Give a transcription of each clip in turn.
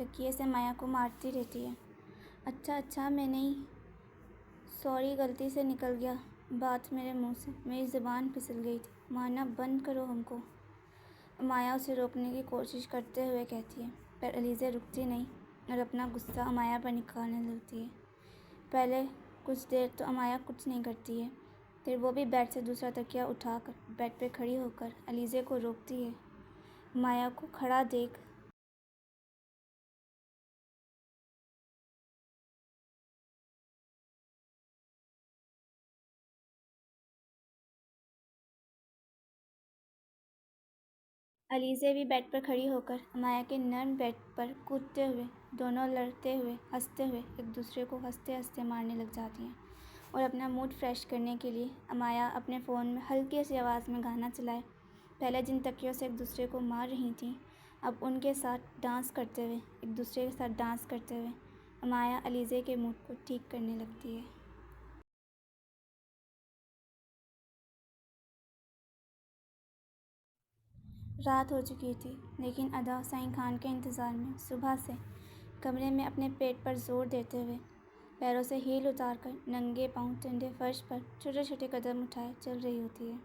تکیے سے مایا کو مارتی رہتی ہے۔ اچھا میں نہیں، سوری، غلطی سے نکل گیا بات میرے منہ سے، میری زبان پھسل گئی تھی، مارنا بند کرو ہم کو، مایا اسے روکنے کی کوشش کرتے ہوئے کہتی ہے، پر علیزہ رکتی نہیں اور اپنا غصہ مایا پر نکالنے لگتی ہے۔ پہلے کچھ دیر تو مایا کچھ نہیں کرتی ہے، پھر وہ بھی بیڈ سے دوسرا تکیہ اٹھا کر بیڈ پہ کھڑی ہو کر علیزہ کو روکتی ہے۔ مایا کو کھڑا دیکھ علیزہ بھی بیڈ پر کھڑی ہو کر مایا کے نرم بیڈ پر کودتے ہوئے دونوں لڑتے ہوئے ہنستے ہوئے ایک دوسرے کو ہنستے ہنستے مارنے لگ جاتی ہیں، اور اپنا موڈ فریش کرنے کے لیے مایا اپنے فون میں ہلکی سی آواز میں گانا چلائے۔ پہلے جن تکیوں سے ایک دوسرے کو مار رہی تھیں، اب ان کے ساتھ ڈانس کرتے ہوئے ایک دوسرے کے ساتھ ڈانس کرتے ہوئے مایا علیزہ کے موڈ کو ٹھیک کرنے لگتی ہے۔ رات ہو چکی تھی، لیکن ادا سائیں خان کے انتظار میں صبح سے کمرے میں اپنے پیٹ پر زور دیتے ہوئے پیروں سے ہیل اتار کر ننگے پاؤں ٹھنڈے فرش پر چھوٹے چھوٹے قدم اٹھائے چل رہی ہوتی ہے،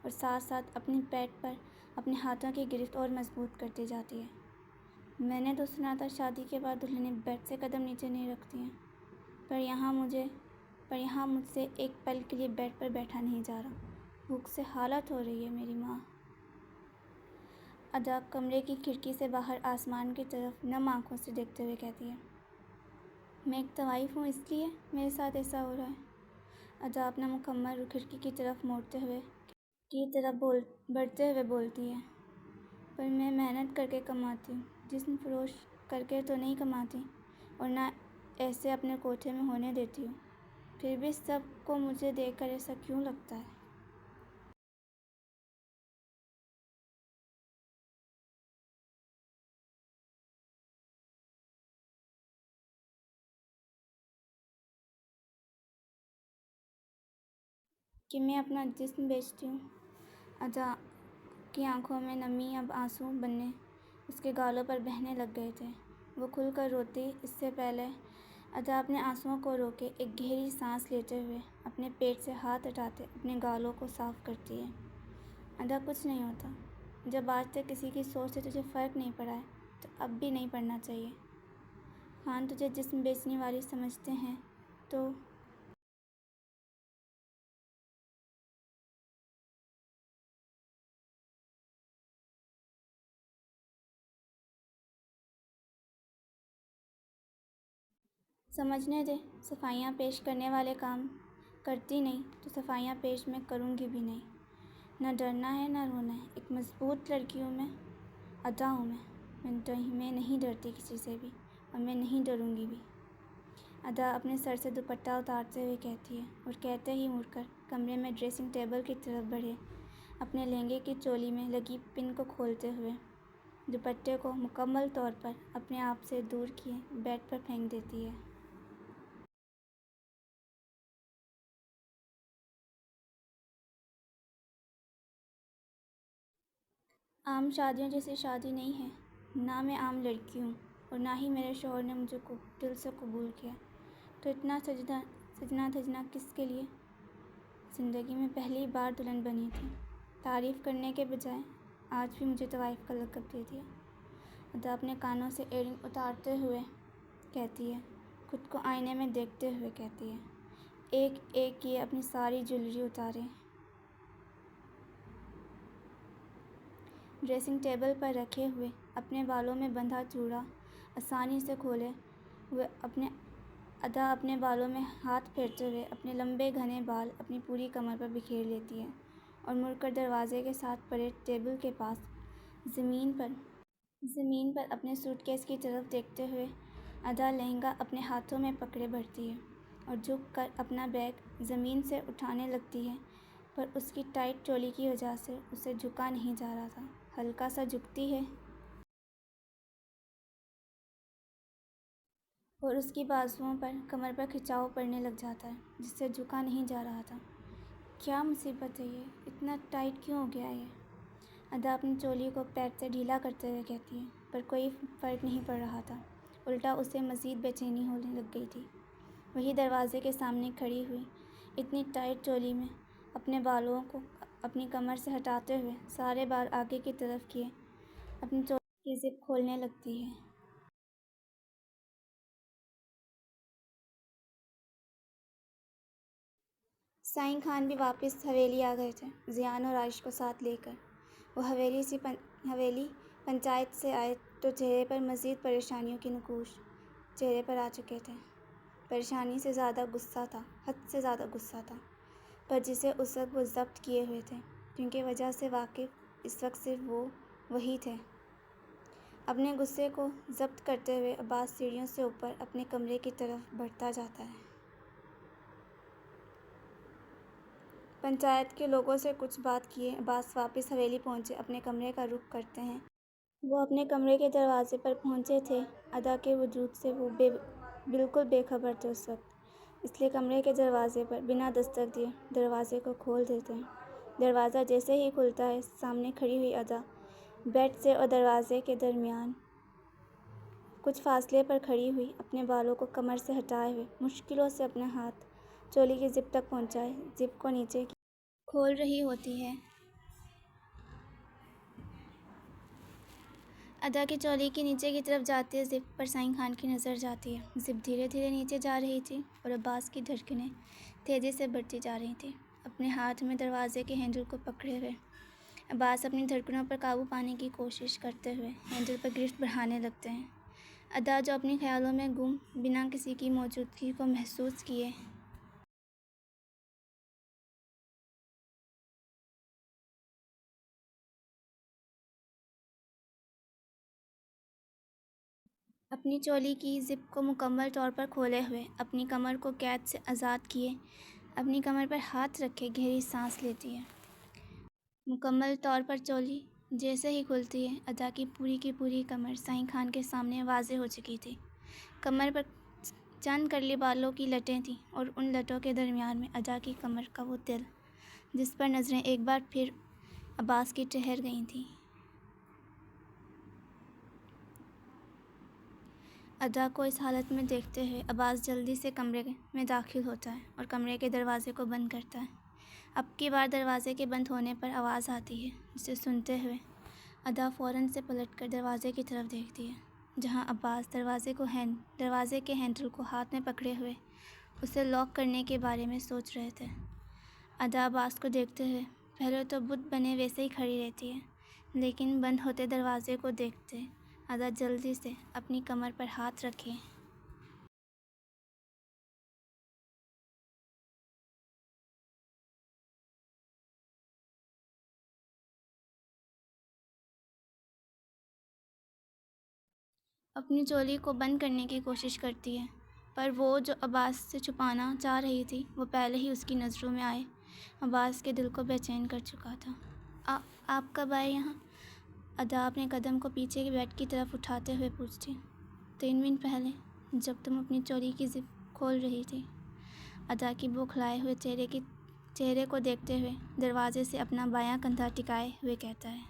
اور ساتھ ساتھ اپنے پیٹ پر اپنے ہاتھوں کی گرفت اور مضبوط کرتی جاتی ہے۔ میں نے تو سنا تھا شادی کے بعد دلہنیں بیڈ سے قدم نیچے نہیں رکھتی ہیں، پر یہاں مجھ سے ایک پل کے لیے بیڈ پر بیٹھا نہیں جا رہا، بھوک سے حالت ہو رہی ہے میری ماں۔ ادا کمرے کی کھڑکی سے باہر آسمان کی طرف نم آنکھوں سے دیکھتے ہوئے کہتی ہے، میں ایک طوائف ہوں، اس لیے میرے ساتھ ایسا ہو رہا ہے۔ ادا اپنا مکمل رخ کھڑکی کی طرف موڑتے ہوئے بڑھتے ہوئے بولتی ہے، پر میں محنت کر کے کماتی ہوں، جسم فروش کر کے تو نہیں کماتی، اور نہ ایسے اپنے کوٹھے میں ہونے دیتی ہوں، پھر بھی سب کو مجھے دیکھ کر ایسا کیوں لگتا ہے؟ کہ میں اپنا جسم بیچتی ہوں؟ ادا کی آنکھوں میں نمی اب آنسو بننے اس کے گالوں پر بہنے لگ گئے تھے۔ وہ کھل کر روتی اس سے پہلے ادا اپنے آنسوؤں کو روکے ایک گہری سانس لیتے ہوئے اپنے پیٹ سے ہاتھ ہٹاتے اپنے گالوں کو صاف کرتی ہے۔ ادا کچھ نہیں ہوتا، جب آج تک کسی کی سوچ سے تجھے فرق نہیں پڑا ہے تو اب بھی نہیں پڑنا چاہیے۔ خان تجھے جسم بیچنے والی سمجھتے ہیں تو سمجھنے دے، صفائیاں پیش کرنے والے کام کرتی نہیں تو صفائیاں پیش میں کروں گی بھی نہیں۔ نہ ڈرنا ہے نہ رونا ہے، ایک مضبوط لڑکی ہوں میں، ادا ہوں میں نہیں ڈرتی کسی سے بھی، اور میں نہیں ڈروں گی بھی۔ ادا اپنے سر سے دوپٹہ اتارتے ہوئے کہتی ہے، اور کہتے ہی مڑ کر کمرے میں ڈریسنگ ٹیبل کی طرف بڑھے اپنے لہنگے کی چولی میں لگی پن کو کھولتے ہوئے دوپٹے کو مکمل طور پر اپنے آپ سے دور کیے بیڈ پر پھینک دیتی ہے۔ عام شادیوں جیسی شادی نہیں ہے، نہ میں عام لڑکی ہوں، اور نہ ہی میرے شوہر نے مجھے دل سے قبول کیا، تو اتنا سجنا دھجنا کس کے لیے؟ زندگی میں پہلی بار دلہن بنی تھی، تعریف کرنے کے بجائے آج بھی مجھے طوائف کا لقب دے دیا۔ ادا اپنے کانوں سے ایئرنگ اتارتے ہوئے کہتی ہے، خود کو آئینے میں دیکھتے ہوئے کہتی ہے، ایک ایک کیے اپنی ساری جویلری اتارے، ڈریسنگ ٹیبل پر رکھے ہوئے اپنے بالوں میں بندھا چوڑا آسانی سے کھولے ہوئے ادا اپنے بالوں میں ہاتھ پھیرتے ہوئے اپنے لمبے گھنے بال اپنی پوری کمر پر بکھیر لیتی ہے، اور مڑ کر دروازے کے ساتھ پڑے ٹیبل کے پاس زمین پر اپنے سوٹ کیس کی طرف دیکھتے ہوئے ادا لہنگا اپنے ہاتھوں میں پکڑے بڑھتی ہے اور جھک کر اپنا بیگ زمین سے اٹھانے لگتی ہے، پر اس کی ٹائٹ چولی کی وجہ سے اسے جھکا نہیں جا رہا تھا۔ ہلکا سا جھکتی ہے اور اس کی بازوؤں پر کمر پر کھچاؤ پڑنے لگ جاتا ہے جس سے جھکا نہیں جا رہا تھا۔ کیا مصیبت ہے یہ؟ اتنا ٹائٹ کیوں ہو گیا ہے یہ؟ ادا اپنی چولی کو پیر سے ڈھیلا کرتے ہوئے کہتی ہے، پر کوئی فرق نہیں پڑ رہا تھا، الٹا اسے مزید بے چینی ہونے لگ گئی تھی۔ وہی دروازے کے سامنے کھڑی ہوئی، اتنی ٹائٹ چولی میں اپنے بالوں کو اپنی کمر سے ہٹاتے ہوئے سارے بال آگے کی طرف کیے اپنی چولی کی زپ کھولنے لگتی ہے۔ سائیں خان بھی واپس حویلی آ گئے تھے، زیان اور عائش کو ساتھ لے کر۔ وہ حویلی پنچایت سے آئے تو چہرے پر مزید پریشانیوں کی نقوش چہرے پر آ چکے تھے۔ پریشانی سے زیادہ غصہ تھا، حد سے زیادہ غصہ تھا، پر جسے اس وقت وہ ضبط کیے ہوئے تھے، کیونکہ وجہ سے واقف اس وقت صرف وہی تھے۔ اپنے غصے کو ضبط کرتے ہوئے عباس سیڑھیوں سے اوپر اپنے کمرے کی طرف بڑھتا جاتا ہے۔ پنچایت کے لوگوں سے کچھ بات کیے عباس واپس حویلی پہنچے، اپنے کمرے کا رخ کرتے ہیں۔ وہ اپنے کمرے کے دروازے پر پہنچے تھے، ادا کے وجود سے وہ بالکل بے خبر تھے اس وقت، اس لیے کمرے کے دروازے پر بنا دستک دیے دروازے کو کھول دیتے ہیں۔ دروازہ جیسے ہی کھلتا ہے، سامنے کھڑی ہوئی ادا بیڈ سے اور دروازے کے درمیان کچھ فاصلے پر کھڑی ہوئی، اپنے بالوں کو کمر سے ہٹائے ہوئے مشکلوں سے اپنا ہاتھ چولی کی زپ تک پہنچائے زپ کو نیچے کی کھول رہی ہوتی ہے۔ ادا کی چولی کی نیچے کی طرف جاتی ہے زپ پر سائیں خان کی نظر جاتی ہے۔ زپ دھیرے دھیرے نیچے جا رہی تھی اور عباس کی دھڑکنیں تیزی سے بڑھتی جا رہی تھیں۔ اپنے ہاتھ میں دروازے کے ہینڈل کو پکڑے ہوئے عباس اپنی دھڑکنوں پر قابو پانے کی کوشش کرتے ہوئے ہینڈل پر گرفت بڑھانے لگتے ہیں۔ ادا جو اپنے خیالوں میں گم بنا کسی کی موجودگی کو محسوس کیے اپنی چولی کی زپ کو مکمل طور پر کھولے ہوئے اپنی کمر کو قید سے آزاد کیے اپنی کمر پر ہاتھ رکھے گہری سانس لیتی ہے۔ مکمل طور پر چولی جیسے ہی کھلتی ہے، ادا کی پوری کمر سائیں خان کے سامنے واضح ہو چکی تھی۔ کمر پر چند کرلی بالوں کی لٹیں تھیں اور ان لٹوں کے درمیان میں ادا کی کمر کا وہ دل جس پر نظریں ایک بار پھر عباس کی ٹھہر گئی تھیں۔ ادا کو اس حالت میں دیکھتے ہوئے عباس جلدی سے کمرے میں داخل ہوتا ہے اور کمرے کے دروازے کو بند کرتا ہے۔ اب کی بار دروازے کے بند ہونے پر آواز آتی ہے، جسے سنتے ہوئے ادا فوراً سے پلٹ کر دروازے کی طرف دیکھتی ہے، جہاں عباس دروازے کے ہینڈل کو ہاتھ میں پکڑے ہوئے اسے لاک کرنے کے بارے میں سوچ رہے تھے۔ ادا عباس کو دیکھتے ہوئے پہلے تو بت بنے ویسے ہی کھڑی رہتی ہے، لیکن بند ہوتے دروازے کو دیکھتے ادا جلدی سے اپنی کمر پر ہاتھ رکھے اپنی چولی کو بند کرنے کی کوشش کرتی ہے، پر وہ جو عباس سے چھپانا چاہ رہی تھی وہ پہلے ہی اس کی نظروں میں آئے عباس کے دل کو بے چین کر چکا تھا۔ آپ کب آئے یہاں؟ ادا اپنے قدم کو پیچھے کے بیڈ کی طرف اٹھاتے ہوئے پوچھتی۔ 3 منٹ پہلے، جب تم اپنی چولی کی زپ کھول رہی تھی۔ ادا کی بوکھلائے ہوئے چہرے کو دیکھتے ہوئے دروازے سے اپنا بایاں کندھا ٹکائے ہوئے کہتا ہے۔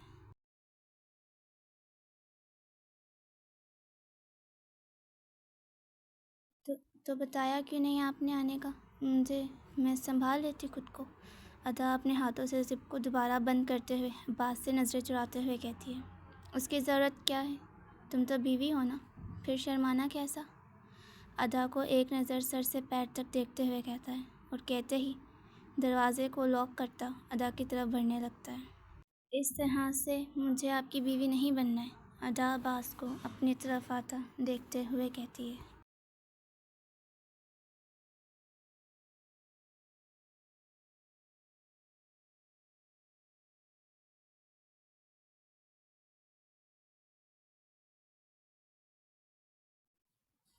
تو بتایا کیوں نہیں آپ نے آنے کا؟ میں سنبھال لیتی خود کو۔ ادا اپنے ہاتھوں سے زپ کو دوبارہ بند کرتے ہوئے عباس سے نظریں چراتے ہوئے کہتی ہے۔ اس کی ضرورت کیا ہے؟ تم تو بیوی ہو نا، پھر شرمانا کیسا؟ ادا کو ایک نظر سر سے پیر تک دیکھتے ہوئے کہتا ہے اور کہتے ہی دروازے کو لاک کرتا ادا کی طرف بڑھنے لگتا ہے۔ اس طرح سے مجھے آپ کی بیوی نہیں بننا ہے، ادا عباس کو اپنی طرف آتا دیکھتے ہوئے کہتی ہے۔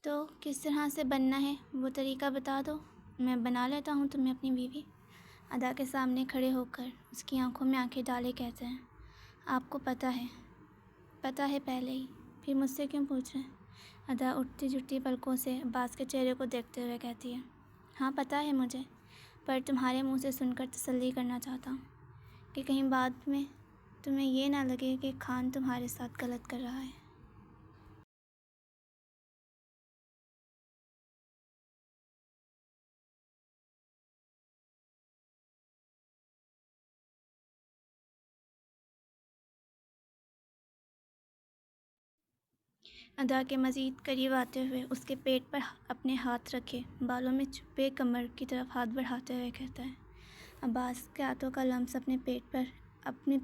تو کس طرح سے بننا ہے وہ طریقہ بتا دو، میں بنا لیتا ہوں تمہیں اپنی بیوی۔ ادا کے سامنے کھڑے ہو کر اس کی آنکھوں میں آنکھیں ڈالے کہتے ہیں۔ آپ کو پتہ ہے پہلے ہی، پھر مجھ سے کیوں پوچھ رہے ہیں؟ ادا اٹھتی جھٹی پلکوں سے عباس کے چہرے کو دیکھتے ہوئے کہتی ہے۔ ہاں پتہ ہے مجھے، پر تمہارے منہ سے سن کر تسلی کرنا چاہتا ہوں کہ کہیں بعد میں تمہیں یہ نہ لگے کہ خان تمہارے ساتھ غلط کر رہا ہے۔ ادا کے مزید قریب آتے ہوئے اس کے پیٹ پر اپنے ہاتھ رکھے بالوں میں چھپے کمر کی طرف ہاتھ بڑھاتے ہوئے کہتا ہے۔ عباس کے ہاتھوں کا لمس اپنے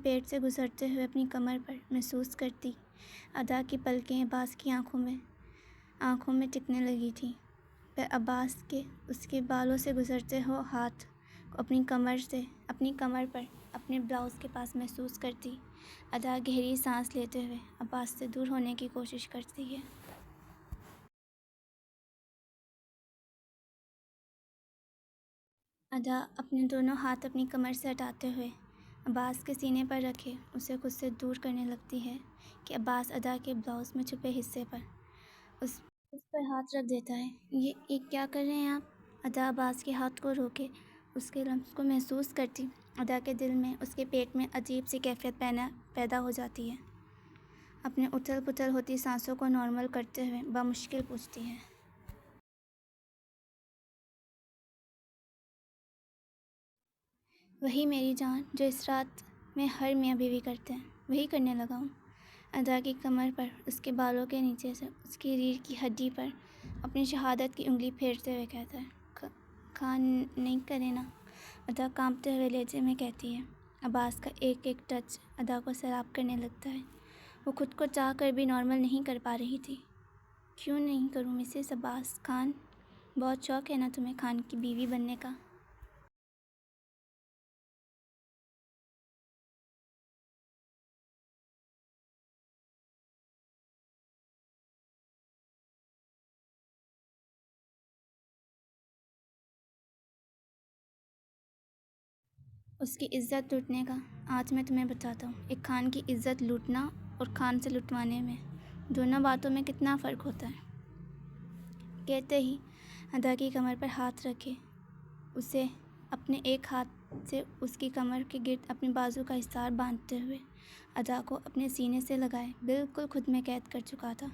پیٹ سے گزرتے ہوئے اپنی کمر پر محسوس کرتی ادا کی پلکیں عباس کی آنکھوں میں ٹکنے لگی تھیں۔ پھر عباس کے اس کے بالوں سے گزرتے ہوئے ہاتھ کو اپنی کمر پر اپنے بلاؤز کے پاس محسوس کرتی ادا گہری سانس لیتے ہوئے عباس سے دور ہونے کی کوشش کرتی ہے۔ ادا اپنے دونوں ہاتھ اپنی کمر سے ہٹاتے ہوئے عباس کے سینے پر رکھے اسے خود سے دور کرنے لگتی ہے کہ عباس ادا کے بلاؤز میں چھپے حصے پر اس پر ہاتھ رکھ دیتا ہے۔ یہ کیا کر رہے ہیں آپ؟ ادا عباس کے ہاتھ کو روکے اس کے لمس کو محسوس کرتی ادا کے دل میں اس کے پیٹ میں عجیب سی کیفیت پیدا ہو جاتی ہے۔ اپنے اتھل پتھل ہوتی سانسوں کو نارمل کرتے ہوئے بامشکل پوچھتی ہے۔ وہی میری جان جو اس رات میں ہر میاں بیوی کرتے ہیں وہی کرنے لگا ہوں۔ ادا کی کمر پر اس کے بالوں کے نیچے سے اس کی ریڑھ کی ہڈی پر اپنی شہادت کی انگلی پھیرتے ہوئے کہتا ہے۔ خان نہیں کرے نا؟ ادا کانپتے ہوئے لہجے میں کہتی ہے۔ عباس کا ایک ایک ٹچ ادا کو سیراب کرنے لگتا ہے۔ وہ خود کو چاہ کر بھی نارمل نہیں کر پا رہی تھی۔ کیوں نہیں کروں مسز عباس خان؟ بہت شوق ہے نا تمہیں خان کی بیوی بننے کا؟ اس کی عزت لوٹنے کا آج میں تمہیں بتاتا ہوں۔ ایک خان کی عزت لوٹنا اور خان سے لٹوانے میں دونوں باتوں میں کتنا فرق ہوتا ہے۔ کہتے ہی ادا کی کمر پر ہاتھ رکھے اسے اپنے ایک ہاتھ سے اس کی کمر کے گرد اپنے بازو کا حصار باندھتے ہوئے ادا کو اپنے سینے سے لگائے بالکل خود میں قید کر چکا تھا۔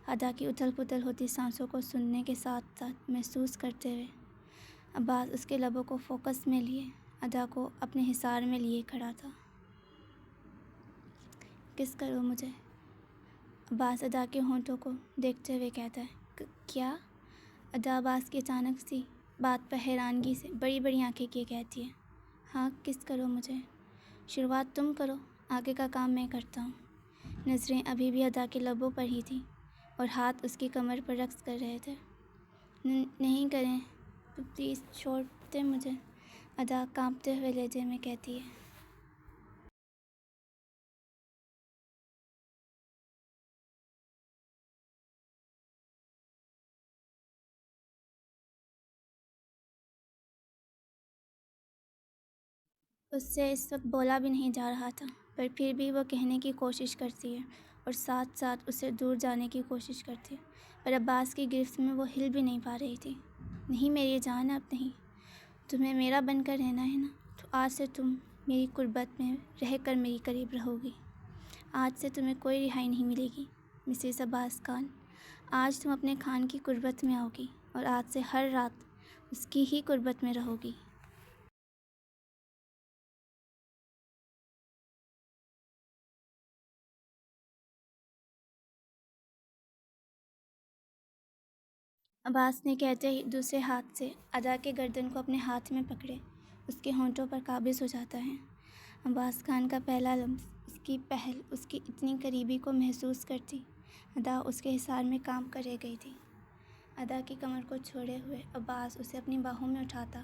ادا کی اتھل پتھل ہوتی سانسوں کو سننے کے ساتھ ساتھ محسوس کرتے ہوئے عباس اس کے لبوں کو فوکس میں لیے ادا کو اپنے حصار میں لیے کھڑا تھا۔ کس کرو مجھے؟ عباس ادا کے ہونٹوں کو دیکھتے ہوئے کہتا ہے۔ کیا؟ ادا عباس کی اچانک سی بات پر حیرانگی سے بڑی بڑی آنکھیں کیے کہتی ہے۔ ہاں کس کرو مجھے؟ شروعات تم کرو، آگے کا کام میں کرتا ہوں۔ نظریں ابھی بھی ادا کے لبوں پر ہی تھیں اور ہاتھ اس کی کمر پر رقص کر رہے تھے۔ نہیں کریں تو پلیز چھوڑ دیں مجھے، ادا کانپتے ہوئے لہجے میں کہتی ہے۔ اس سے اس وقت بولا بھی نہیں جا رہا تھا پر پھر بھی وہ کہنے کی کوشش کرتی ہے اور ساتھ ساتھ اسے دور جانے کی کوشش کرتی ہے، پر عباس کی گرفت میں وہ ہل بھی نہیں پا رہی تھی۔ نہیں میری جان اب نہیں، تمہیں میرا بن کر رہنا ہے نا، تو آج سے تم میری قربت میں رہ کر میری قریب رہو گی۔ آج سے تمہیں کوئی رہائی نہیں ملے گی مسز عباس خان۔ آج تم اپنے خان کی قربت میں آؤ گی اور آج سے ہر رات اس کی ہی قربت میں رہو گی۔ عباس نے کہتے ہی دوسرے ہاتھ سے ادا کے گردن کو اپنے ہاتھ میں پکڑے اس کے ہونٹوں پر قابض ہو جاتا ہے۔ عباس خان کا پہلا لمس اس کی اتنی قریبی کو محسوس کرتی ادا اس کے حصار میں کام کرے گئی تھی۔ ادا کی کمر کو چھوڑے ہوئے عباس اسے اپنی باہوں میں اٹھاتا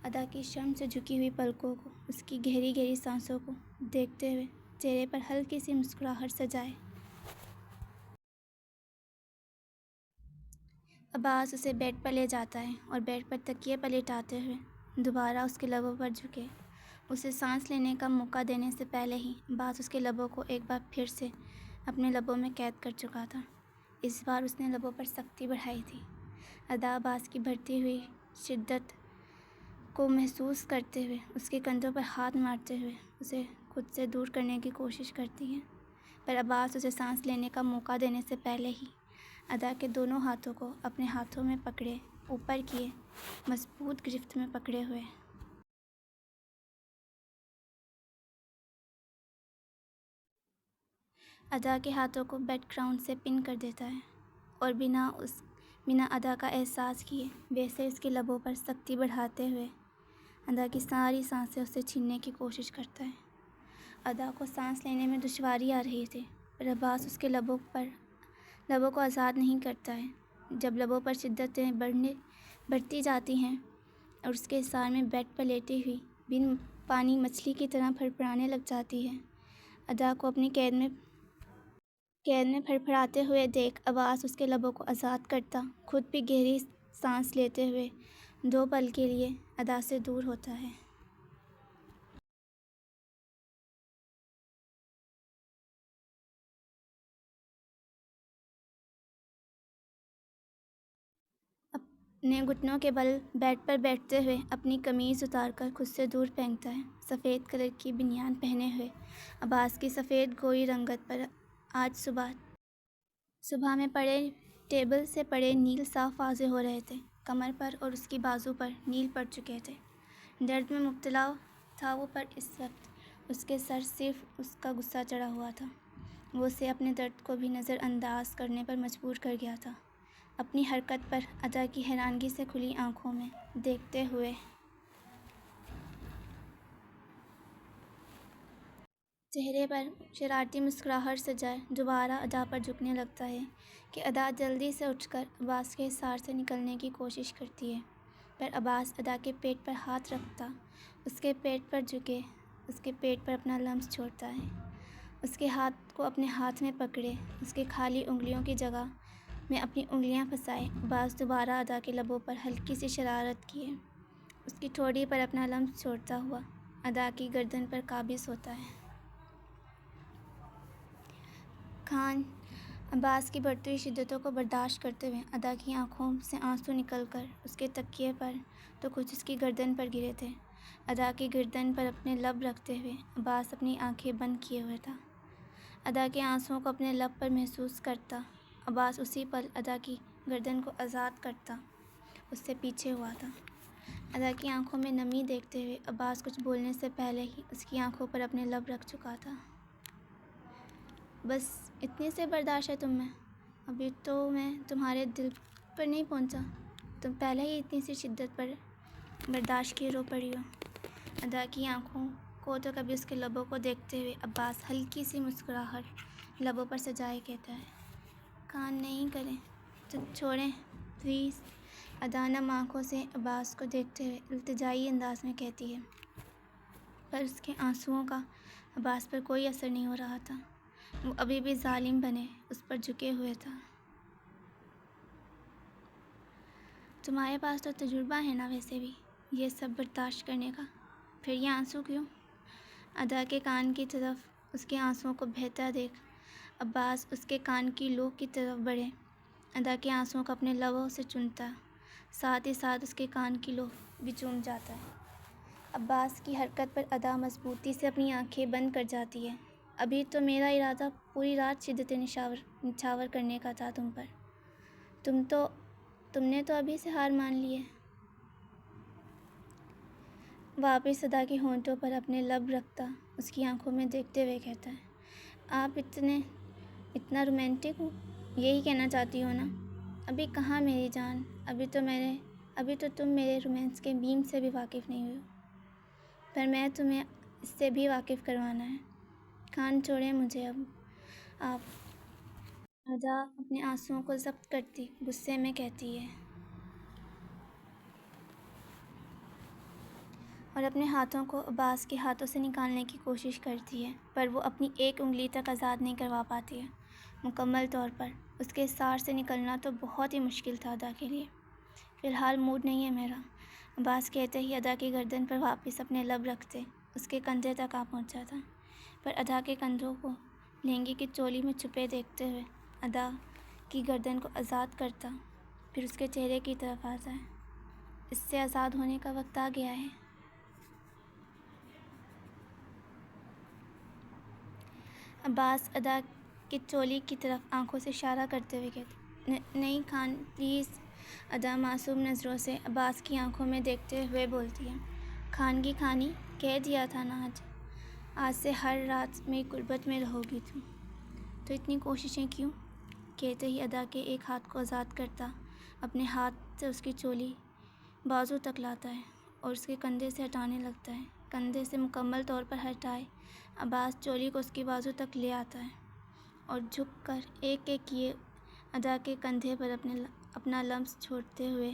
ادا کی شرم سے جھکی ہوئی پلکوں کو، اس کی گہری گہری سانسوں کو دیکھتے ہوئے چہرے پر ہلکی سی مسکراہٹ سجائے عباس اسے بیڈ پر لے جاتا ہے اور بیڈ پر تکیے پر لٹاتے ہوئے دوبارہ اس کے لبوں پر جھکے اسے سانس لینے کا موقع دینے سے پہلے ہی عباس اس کے لبوں کو ایک بار پھر سے اپنے لبوں میں قید کر چکا تھا۔ اس بار اس نے لبوں پر سختی بڑھائی تھی۔ ادا عباس کی بڑھتی ہوئی شدت کو محسوس کرتے ہوئے اس کے کندھوں پر ہاتھ مارتے ہوئے اسے خود سے دور کرنے کی کوشش کرتی ہے، پر عباس اسے سانس لینے کا موقع دینے سے پہلے ہی ادا کے دونوں ہاتھوں کو اپنے ہاتھوں میں پکڑے اوپر کیے مضبوط گرفت میں پکڑے ہوئے ادا کے ہاتھوں کو بیک گراؤنڈ سے پن کر دیتا ہے اور بنا ادا کا احساس کیے ویسے اس کے لبوں پر سختی بڑھاتے ہوئے ادا کی ساری سانسیں اسے چھیننے کی کوشش کرتا ہے۔ ادا کو سانس لینے میں دشواری آ رہی تھی، پر عباس اس کے لبوں کو آزاد نہیں کرتا ہے۔ جب لبوں پر شدتیں بڑھتی جاتی ہیں اور اس کے احسار میں بیڈ پر لیٹی ہوئی بن پانی مچھلی کی طرح پھڑپھڑانے لگ جاتی ہے، ادا کو اپنی قید میں پھڑپھڑاتے ہوئے دیکھ عباس اس کے لبوں کو آزاد کرتا خود بھی گہری سانس لیتے ہوئے 2 پل کے لیے ادا سے دور ہوتا ہے۔ اپنے گھٹنوں کے بل بیڈ پر بیٹھتے ہوئے اپنی قمیض اتار کر خود سے دور پھینکتا ہے۔ سفید کلر کی بنیان پہنے ہوئے عباس کی سفید گوئی رنگت پر آج صبح میں پڑے ٹیبل سے پڑے نیل صاف واضح ہو رہے تھے۔ کمر پر اور اس کی بازو پر نیل پڑ چکے تھے۔ درد میں مبتلا تھا وہ، پر اس وقت اس کے سر صرف اس کا غصہ چڑھا ہوا تھا۔ وہ اسے اپنے درد کو بھی نظر انداز کرنے پر مجبور کر گیا تھا۔ اپنی حرکت پر ادا کی حیرانگی سے کھلی آنکھوں میں دیکھتے ہوئے چہرے پر شرارتی مسکراہٹ سجائے دوبارہ ادا پر جھکنے لگتا ہے کہ ادا جلدی سے اٹھ کر عباس کے حصار سے نکلنے کی کوشش کرتی ہے، پر عباس ادا کے پیٹ پر ہاتھ رکھتا اس کے پیٹ پر جھکے اس کے پیٹ پر اپنا لمس چھوڑتا ہے، اس کے ہاتھ کو اپنے ہاتھ میں پکڑے اس کے خالی انگلیوں کی جگہ میں اپنی انگلیاں پھنسائے عباس دوبارہ ادا کے لبوں پر ہلکی سی شرارت کیے اس کی ٹھوڑی پر اپنا لمس چھوڑتا ہوا ادا کی گردن پر قابض ہوتا ہے۔ خان عباس کی بڑھتی ہوئی شدتوں کو برداشت کرتے ہوئے ادا کی آنکھوں سے آنسو نکل کر اس کے تکیے پر تو کچھ اس کی گردن پر گرے تھے۔ ادا کی گردن پر اپنے لب رکھتے ہوئے عباس اپنی آنکھیں بند کیے ہوئے تھا۔ ادا کے آنسوؤں کو اپنے لب پر محسوس کرتا عباس اسی پل ادا کی گردن کو آزاد کرتا اس سے پیچھے ہوا تھا۔ ادا کی آنکھوں میں نمی دیکھتے ہوئے عباس کچھ بولنے سے پہلے ہی اس کی آنکھوں پر اپنے لب رکھ چکا تھا۔ بس اتنی سے برداشت ہے تم میں؟ ابھی تو میں تمہارے دل پر نہیں پہنچا، تم پہلے ہی اتنی سی شدت پر برداشت کیے رو پڑی ہو۔ ادا کی آنکھوں کو تو کبھی اس کے لبوں کو دیکھتے ہوئے عباس ہلکی سی مسکراہٹ لبوں پر سجائے کہتا ہے، خان نہیں کریں تو چھوڑیں پلیز۔ ادا نم آنکھوں سے عباس کو دیکھتے ہوئے التجائی انداز میں کہتی ہے، پر اس کے آنسوؤں کا عباس پر کوئی اثر نہیں ہو رہا تھا۔ وہ ابھی بھی ظالم بنے اس پر جھکے ہوئے تھا۔ تمہارے پاس تو تجربہ ہے نا ویسے بھی یہ سب برداشت کرنے کا، پھر یہ آنسو کیوں؟ ادا کے کان کی طرف اس کے آنسوؤں کو بہتا دیکھ عباس اس کے کان کی لو کی طرف بڑھے ادا کے آنسوؤں کو اپنے لبوں سے چومتا ساتھ ہی ساتھ اس کے کان کی لو بھی چوم جاتا ہے۔ عباس کی حرکت پر ادا مضبوطی سے اپنی آنکھیں بند کر جاتی ہے۔ ابھی تو میرا ارادہ پوری رات شدتیں نچھاور کرنے کا تھا تم پر، تم نے تو ابھی سے ہار مان لی ہے۔ واپس ادا کے ہونٹوں پر اپنے لب رکھتا اس کی آنکھوں میں دیکھتے ہوئے کہتا ہے، آپ اتنا رومانٹک ہو، یہی کہنا چاہتی ہو نا؟ ابھی کہاں میری جان، ابھی تو تم میرے رومانس کے بیم سے بھی واقف نہیں ہوئے ہو، پر میں تمہیں اس سے بھی واقف کروانا ہے۔ خان چھوڑیں مجھے اب آپ۔ ادا اپنے آنسوؤں کو ضبط کرتی غصے میں کہتی ہے اور اپنے ہاتھوں کو عباس کے ہاتھوں سے نکالنے کی کوشش کرتی ہے، پر وہ اپنی ایک انگلی تک آزاد نہیں کروا پاتی ہے مکمل طور پر۔ اس کے حصار سے نکلنا تو بہت ہی مشکل تھا ادا کے لیے۔ فی الحال موڈ نہیں ہے میرا، عباس کہتے ہی ادا کی گردن پر واپس اپنے لب رکھتے اس کے کندھے تک آ پہنچا تھا، پر ادا کے کندھوں کو لہنگے کی چولی میں چھپے دیکھتے ہوئے ادا کی گردن کو آزاد کرتا پھر اس کے چہرے کی طرف آتا ہے، اس سے آزاد ہونے کا وقت آ گیا ہے۔ عباس ادا کی چولی کی طرف آنکھوں سے اشارہ کرتے ہوئے کہتے، نہیں خان پلیز۔ ادا معصوم نظروں سے عباس کی آنکھوں میں دیکھتے ہوئے بولتی ہے، خان کی خانی کہہ دیا تھا نا آج سے ہر رات میری قربت میں رہو گی تم۔ تو اتنی کوششیں کیوں؟ کہتے ہی ادا کے ایک ہاتھ کو آزاد کرتا اپنے ہاتھ سے اس کی چولی بازو تک لاتا ہے اور اس کے کندھے سے ہٹانے لگتا ہے۔ کندھے سے مکمل طور پر ہٹائے عباس چولی کو اس کی بازو تک لے آتا ہے اور جھک کر ایک ایک کیے ادا کے کندھے پر اپنا لمس چھوڑتے ہوئے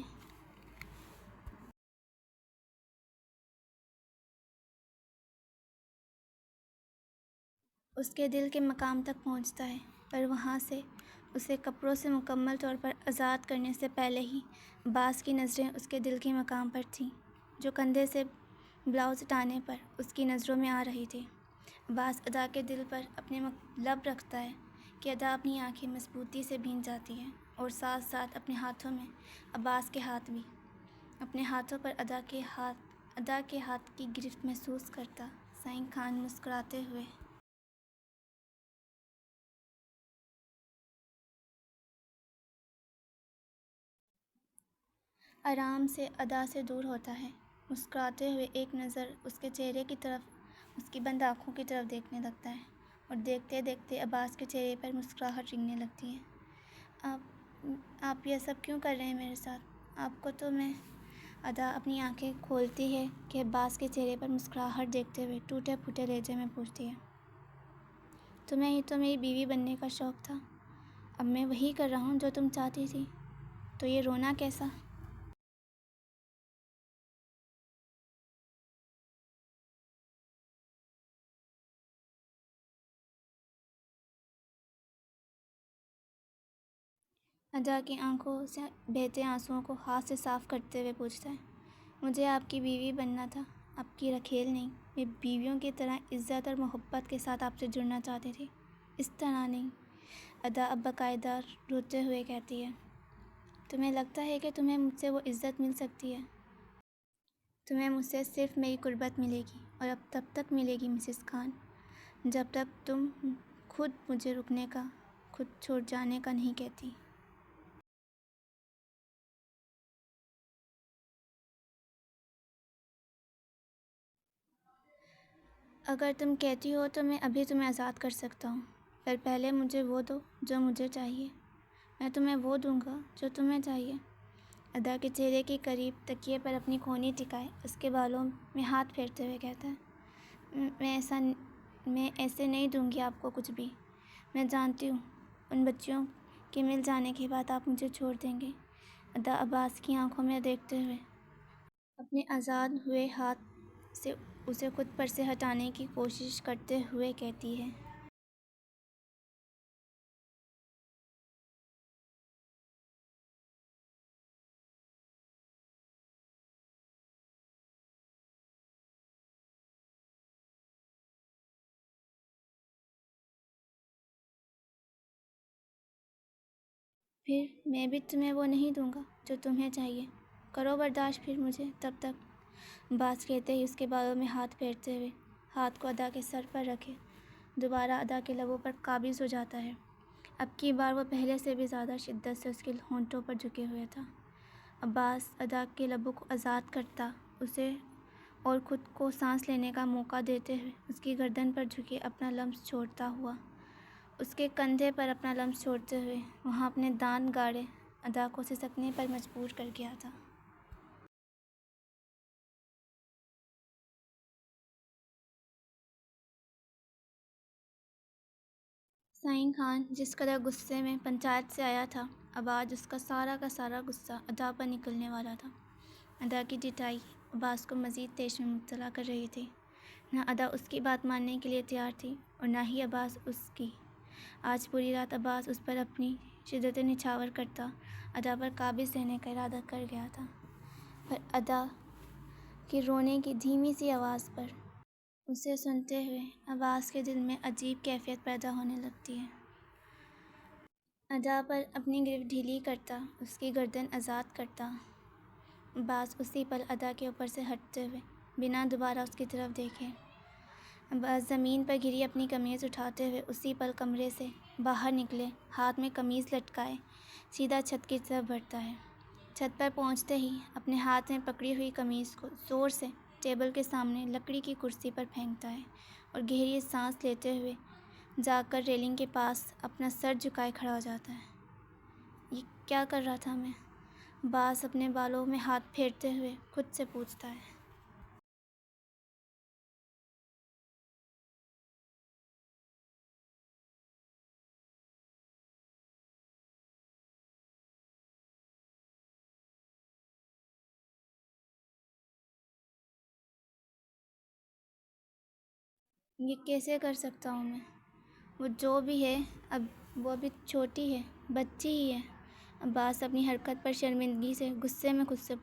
اس کے دل کے مقام تک پہنچتا ہے، پر وہاں سے اسے کپڑوں سے مکمل طور پر آزاد کرنے سے پہلے ہی عباس کی نظریں اس کے دل کے مقام پر تھیں، جو کندھے سے بلاؤز ہٹانے پر اس کی نظروں میں آ رہی تھی۔ عباس ادا کے دل پر اپنے لب رکھتا ہے کہ ادا اپنی آنکھیں مضبوطی سے بھین جاتی ہیں اور ساتھ ساتھ اپنے ہاتھوں میں عباس کے ہاتھ بھی، اپنے ہاتھوں پر ادا کے ہاتھ کی گرفت محسوس کرتا سعید خان مسکراتے ہوئے آرام سے ادا سے دور ہوتا ہے، مسکراتے ہوئے ایک نظر اس کے چہرے کی طرف، اس کی بند آنکھوں کی طرف دیکھنے لگتا ہے اور دیکھتے دیکھتے عباس کے چہرے پر مسکراہٹ رنگنے لگتی ہے۔ آپ یہ سب کیوں کر رہے ہیں میرے ساتھ؟ آپ کو تو میں ادا اپنی آنکھیں کھولتی ہے کہ عباس کے چہرے پر مسکراہٹ دیکھتے ہوئے ٹوٹے پھوٹے لہجے میں پوچھتی ہے، تمہیں ہی تو میری بیوی بننے کا شوق تھا، اب میں وہی کر رہا ہوں جو تم چاہتی تھی، تو یہ رونا کیسا؟ ادا کی آنکھوں سے بہتے آنسوؤں کو ہاتھ سے صاف کرتے ہوئے پوچھتا ہے، مجھے آپ کی بیوی بننا تھا، آپ کی رکھیل نہیں۔ میں بیویوں کی طرح عزت اور محبت کے ساتھ آپ سے جڑنا چاہتی تھی، اس طرح نہیں۔ ادا اب باقاعدہ روتے ہوئے کہتی ہے، تمہیں لگتا ہے کہ تمہیں مجھ سے وہ عزت مل سکتی ہے؟ تمہیں مجھ سے صرف میری قربت ملے گی، اور اب تب تک ملے گی مسز خان، جب تک تم خود مجھے رکنے کا، خود چھوڑ جانے کا نہیں کہتی۔ اگر تم کہتی ہو تو میں ابھی تمہیں آزاد کر سکتا ہوں، پر پہلے مجھے وہ دو جو مجھے چاہیے، میں تمہیں وہ دوں گا جو تمہیں چاہیے۔ ادا کے چہرے کے قریب تکیے پر اپنی کونی ٹکائے اس کے بالوں میں ہاتھ پھیرتے ہوئے کہتا ہے، میں ایسے نہیں دوں گی آپ کو کچھ بھی، میں جانتی ہوں ان بچیوں کے مل جانے کے بعد آپ مجھے چھوڑ دیں گے۔ ادا عباس کی آنکھوں میں دیکھتے ہوئے اپنے آزاد ہوئے ہاتھ سے اسے خود پر سے ہٹانے کی کوشش کرتے ہوئے کہتی ہے، پھر میں بھی تمہیں وہ نہیں دوں گا جو تمہیں چاہیے، کرو برداشت پھر مجھے تب تک۔ عباس کہتے ہی اس کے بالوں میں ہاتھ پھیرتے ہوئے ہاتھ کو ادا کے سر پر رکھے دوبارہ ادا کے لبوں پر قابض ہو جاتا ہے۔ اب کی بار وہ پہلے سے بھی زیادہ شدت سے اس کے ہونٹوں پر جھکے ہوئے تھا۔ عباس ادا کے لبوں کو آزاد کرتا اسے اور خود کو سانس لینے کا موقع دیتے ہوئے اس کی گردن پر جھکے اپنا لمس چھوڑتا ہوا، اس کے کندھے پر اپنا لمس چھوڑتے ہوئے وہاں اپنے دانت گاڑے ادا کو سسکنے پر مجبور کر گیا تھا۔ سعید خان جس قدر غصے میں پنچایت سے آیا تھا، اب آج اس کا سارا غصہ ادا پر نکلنے والا تھا۔ ادا کی ڈٹائی عباس کو مزید طیش میں مبتلا کر رہی تھی۔ نہ ادا اس کی بات ماننے کے لیے تیار تھی اور نہ ہی عباس اس کی۔ آج پوری رات عباس اس پر اپنی شدت نچھاور کرتا ادا پر قابض رہنے کا ارادہ کر گیا تھا، پر ادا کے رونے کی دھیمی سی آواز پر اسے سنتے ہوئے عباس کے دل میں عجیب کیفیت پیدا ہونے لگتی ہے۔ ادا پر اپنی گرفت ڈھیلی کرتا اس کی گردن آزاد کرتا عباس اسی پل ادا کے اوپر سے ہٹتے ہوئے بنا دوبارہ اس کی طرف دیکھے عباس زمین پر گری اپنی قمیض اٹھاتے ہوئے اسی پل کمرے سے باہر نکلے، ہاتھ میں قمیض لٹکائے سیدھا چھت کی طرف بڑھتا ہے۔ چھت پر پہنچتے ہی اپنے ہاتھ میں پکڑی ہوئی قمیض کو زور سے ٹیبل کے سامنے لکڑی کی کرسی پر پھینکتا ہے اور گہری سانس لیتے ہوئے جا کر ریلنگ کے پاس اپنا سر جھکائے کھڑا ہو جاتا ہے۔ یہ کیا کر رہا تھا میں؟ عباس اپنے بالوں میں ہاتھ پھیرتے ہوئے خود سے پوچھتا ہے۔ یہ کیسے کر سکتا ہوں میں؟ وہ جو بھی ہے اب وہ ابھی چھوٹی ہے، بچی ہی ہے۔ عباس اپنی حرکت پر شرمندگی سے غصے میں خود سے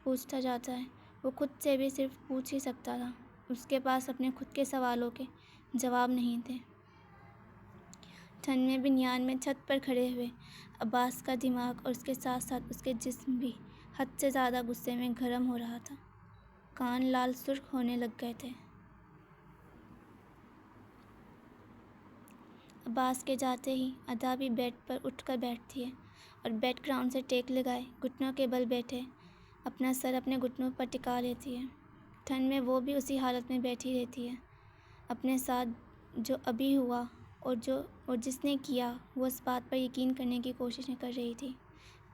پوچھتا جاتا ہے۔ وہ خود سے بھی صرف پوچھ ہی سکتا تھا، اس کے پاس اپنے خود کے سوالوں کے جواب نہیں تھے۔ ٹھنڈ میں بنیان میں چھت پر کھڑے ہوئے عباس کا دماغ اور اس کے ساتھ ساتھ اس کے جسم بھی حد سے زیادہ غصے میں گرم ہو رہا تھا۔ کان لال سرخ ہونے لگ گئے تھے۔ عباس کے جاتے ہی ادا بھی بیڈ پر اٹھ کر بیٹھتی ہے اور بیڈ گراؤنڈ سے ٹیک لگائے گھٹنوں کے بل بیٹھے اپنا سر اپنے گھٹنوں پر ٹکا لیتی ہے۔ ٹھنڈ میں وہ بھی اسی حالت میں بیٹھی رہتی ہے۔ اپنے ساتھ جو ابھی ہوا اور جس نے کیا وہ اس بات پر یقین کرنے کی کوشش کر رہی تھی،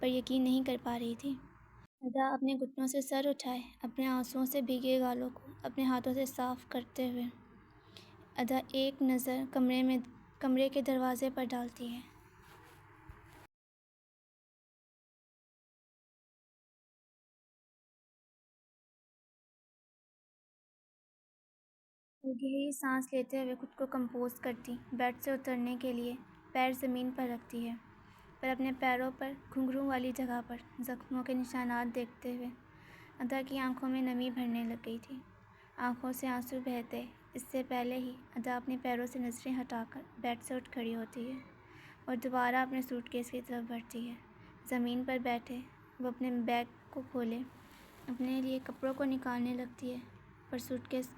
پر یقین نہیں کر پا رہی تھی۔ ادا اپنے گھٹنوں سے سر اٹھائے اپنے آنسوؤں سے بھیگے گالوں کو اپنے ہاتھوں سے صاف کرتے ہوئے ادا ایک نظر کمرے کے دروازے پر ڈالتی ہے۔ وہ گہری سانس لیتے ہوئے خود کو کمپوز کرتی بیڈ سے اترنے کے لیے پیر زمین پر رکھتی ہے، پر اپنے پیروں پر گھنگرو والی جگہ پر زخموں کے نشانات دیکھتے ہوئے ادا کی آنکھوں میں نمی بھرنے لگ گئی تھی۔ آنکھوں سے آنسو بہتے اس سے پہلے ہی ادا اپنے پیروں سے نظریں ہٹا کر بیڈ سے اٹھ کھڑی ہوتی ہے اور دوبارہ اپنے سوٹ کیس کی طرف بڑھتی ہے۔ زمین پر بیٹھے وہ اپنے بیگ کو کھولے اپنے لیے کپڑوں کو نکالنے لگتی ہے، پر سوٹ کیس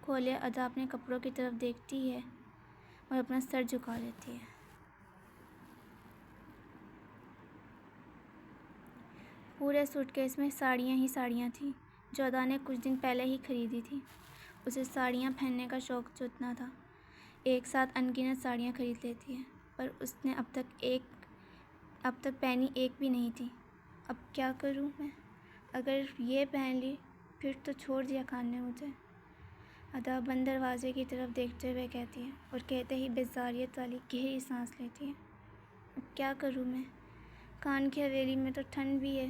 کھولے ادا اپنے کپڑوں کی طرف دیکھتی ہے اور اپنا سر جھکا لیتی ہے۔ پورے سوٹ کیس میں ساڑیاں ہی ساڑیاں تھیں جو ادا نے کچھ دن پہلے ہی خریدی تھیں۔ اسے ساڑیاں پہننے کا شوق جو اتنا تھا، ایک ساتھ ان گنت ساڑیاں خرید لیتی ہے، پر اس نے اب تک پہنی ایک بھی نہیں تھی۔ اب کیا کروں میں؟ اگر یہ پہن لی پھر تو چھوڑ دیا خان نے مجھے، ادا بند دروازے کی طرف دیکھتے ہوئے کہتی ہے اور کہتے ہی بیزاریت والی گہری سانس لیتی ہے۔ اب کیا کروں میں؟ خان کی حویلی میں تو ٹھنڈ بھی ہے،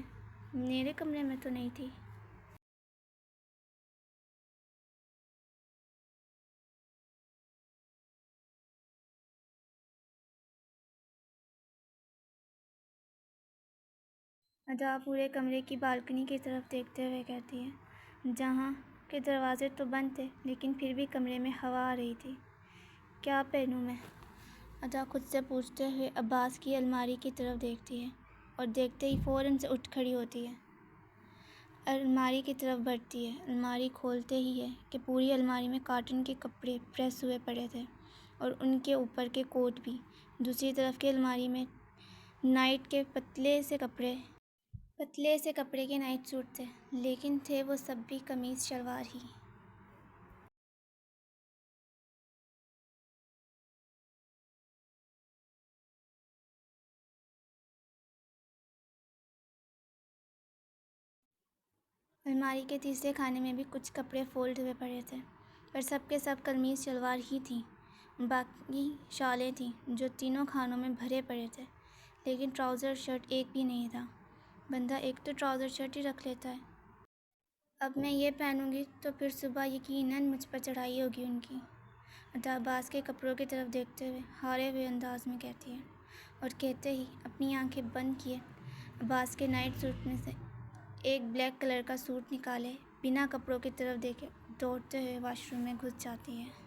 میرے کمرے میں تو نہیں تھی۔ ادا پورے کمرے کی بالکنی کی طرف دیکھتے ہوئے کہتی ہے، جہاں کے دروازے تو بند تھے لیکن پھر بھی کمرے میں ہوا آ رہی تھی۔ کیا پہنوں میں؟ ادا خود سے پوچھتے ہوئے عباس کی الماری کی طرف دیکھتی ہے اور دیکھتے ہی فوراً سے اٹھ کھڑی ہوتی ہے، الماری کی طرف بڑھتی ہے۔ الماری کھولتے ہی ہے کہ پوری الماری میں کاٹن کے کپڑے پریس ہوئے پڑے تھے اور ان کے اوپر کے کوٹ بھی۔ دوسری طرف کی الماری میں نائٹ کے پتلے سے کپڑے کے نائٹ سوٹ تھے، لیکن تھے وہ سب بھی قمیص شلوار ہی۔ الماری کے تیسرے خانے میں بھی کچھ کپڑے فولڈ ہوئے پڑے تھے، پر سب کے سب قمیص شلوار ہی تھیں۔ باقی شالیں تھیں جو تینوں خانوں میں بھرے پڑے تھے، لیکن ٹراؤزر شرٹ ایک بھی نہیں تھا۔ بندہ ایک تو ٹراؤزر شرٹ ہی رکھ لیتا ہے۔ اب میں یہ پہنوں گی تو پھر صبح یقیناً مجھ پر چڑھائی ہوگی ان کی، ادا عباس کے کپڑوں کی طرف دیکھتے ہوئے ہارے ہوئے انداز میں کہتی ہے اور کہتے ہی اپنی آنکھیں بند کیے عباس کے نائٹ سوٹ میں سے ایک بلیک کلر کا سوٹ نکالے بنا کپڑوں کی طرف دیکھے دوڑتے ہوئے واش روم میں گھس جاتی ہے۔